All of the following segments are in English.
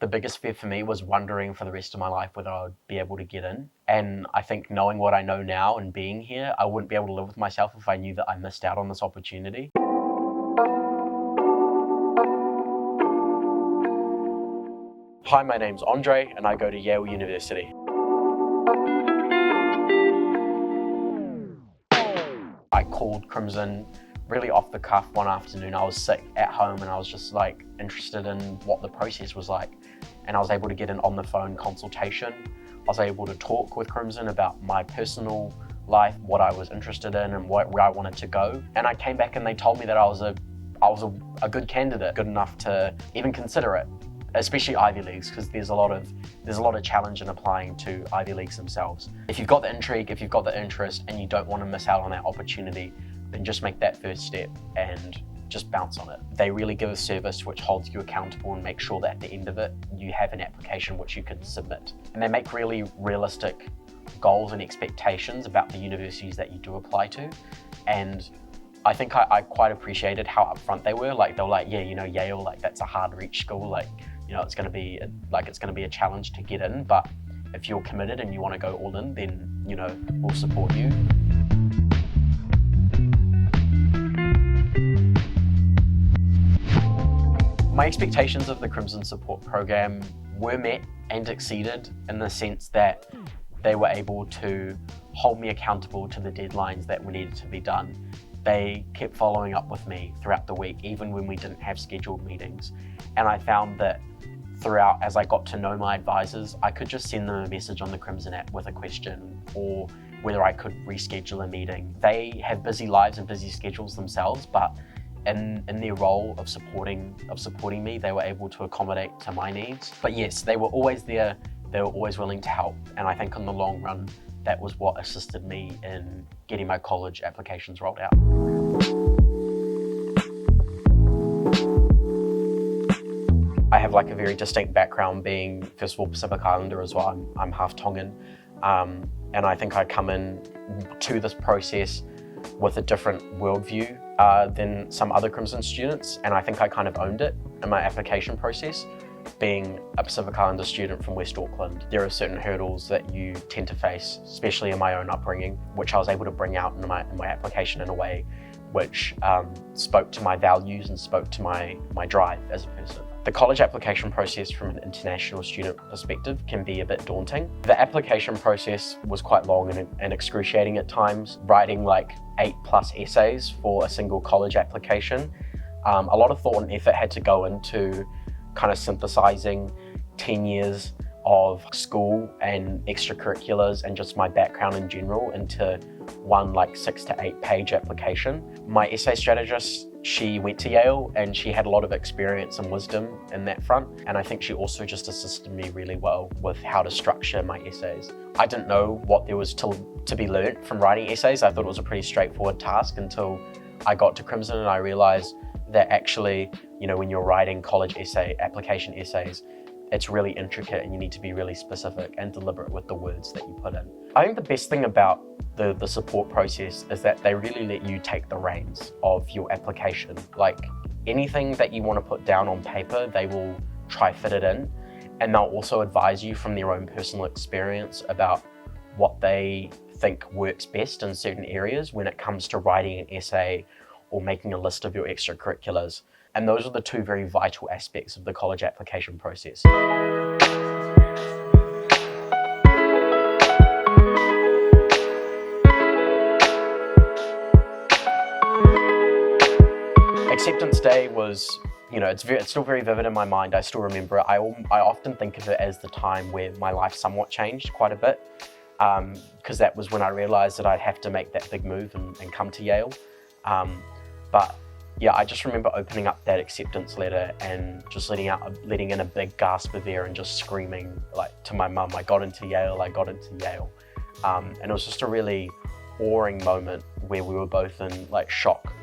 The biggest fear for me was wondering for the rest of my life whether I would be able to get in. And I think knowing what I know now and being here, I wouldn't be able to live with myself if I knew that I missed out on this opportunity. Hi, my name's Andre and I go to Yale University. I called Crimson really off the cuff one afternoon. I was sick at home and I was just like interested in what the process was like. And I was able to get an on the phone consultation. I was able to talk with Crimson about my personal life, what I was interested in and where I wanted to go. And I came back and they told me that I was a good candidate, good enough to even consider it, especially Ivy Leagues, because there's a lot of challenge in applying to Ivy Leagues themselves. If you've got the intrigue, if you've got the interest and you don't want to miss out on that opportunity, then just make that first step and just bounce on it. They really give a service which holds you accountable and make sure that at the end of it, you have an application which you can submit. And they make really realistic goals and expectations about the universities that you do apply to. And I think I quite appreciated how upfront they were. Like, they were like, yeah, you know, Yale, like that's a hard reach school. Like, you know, it's gonna be a challenge to get in, but if you're committed and you wanna go all in, then, you know, we'll support you. My expectations of the Crimson Support Program were met and exceeded in the sense that they were able to hold me accountable to the deadlines that were needed to be done. They kept following up with me throughout the week, even when we didn't have scheduled meetings. And I found that throughout, as I got to know my advisors, I could just send them a message on the Crimson app with a question or whether I could reschedule a meeting. They have busy lives and busy schedules themselves, but in their role of supporting me, they were able to accommodate to my needs. But yes, they were always there, they were always willing to help. And I think in the long run, that was what assisted me in getting my college applications rolled out. I have like a very distinct background being, first of all, Pacific Islander as well. I'm half Tongan. And I think I come in to this process with a different worldview than some other Crimson students. And I think I kind of owned it in my application process. Being a Pacific Islander student from West Auckland, there are certain hurdles that you tend to face, especially in my own upbringing, which I was able to bring out in my application in a way which spoke to my values and spoke to my drive as a person. The college application process from an international student perspective can be a bit daunting. The application process was quite long and excruciating at times, writing like 8+ essays for a single college application. A lot of thought and effort had to go into kind of synthesizing 10 years of school and extracurriculars and just my background in general into one like 6 to 8 page application. My essay strategist, she went to Yale and she had a lot of experience and wisdom in that front. And I think she also just assisted me really well with how to structure my essays. I didn't know what there was to be learned from writing essays. I thought it was a pretty straightforward task until I got to Crimson and I realized that actually, you know, when you're writing college application essays, it's really intricate and you need to be really specific and deliberate with the words that you put in. I think the best thing about the support process is that they really let you take the reins of your application. Like anything that you want to put down on paper, they will try fit it in, and they'll also advise you from their own personal experience about what they think works best in certain areas when it comes to writing an essay or making a list of your extracurriculars. And those are the two very vital aspects of the college application process. Acceptance day was, you know, it's still very vivid in my mind. I still remember it. I often think of it as the time where my life somewhat changed quite a bit, because that was when I realized that I'd have to make that big move and come to Yale. But yeah, I just remember opening up that acceptance letter and just letting in a big gasp of air and just screaming like to my mum, I got into Yale, I got into Yale. And it was just a really awing moment where we were both in like shock,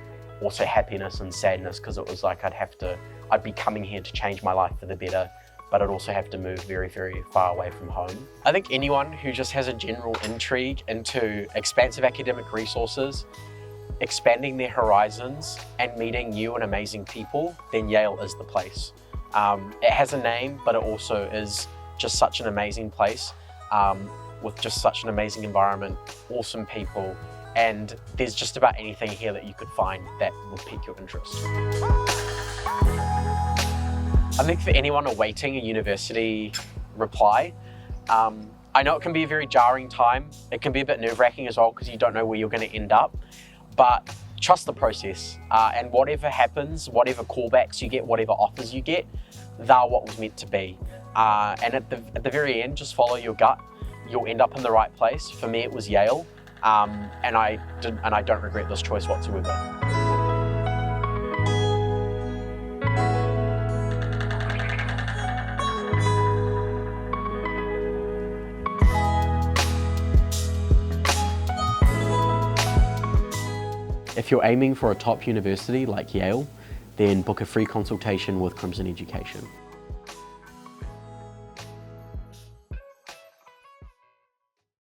also happiness and sadness, because it was like I'd be coming here to change my life for the better, but I'd also have to move very, very far away from home. I think anyone who just has a general intrigue into expansive academic resources, expanding their horizons and meeting new and amazing people, then Yale is the place. It has a name, but it also is just such an amazing place with just such an amazing environment, awesome people, and there's just about anything here that you could find that would pique your interest. I think for anyone awaiting a university reply, I know it can be a very jarring time. It can be a bit nerve-wracking as well because you don't know where you're going to end up, but trust the process, and whatever happens, whatever callbacks you get, whatever offers you get, they're what was meant to be. And at the very end, just follow your gut. You'll end up in the right place. For me, it was Yale, and I don't regret this choice whatsoever. If you're aiming for a top university like Yale, then book a free consultation with Crimson Education.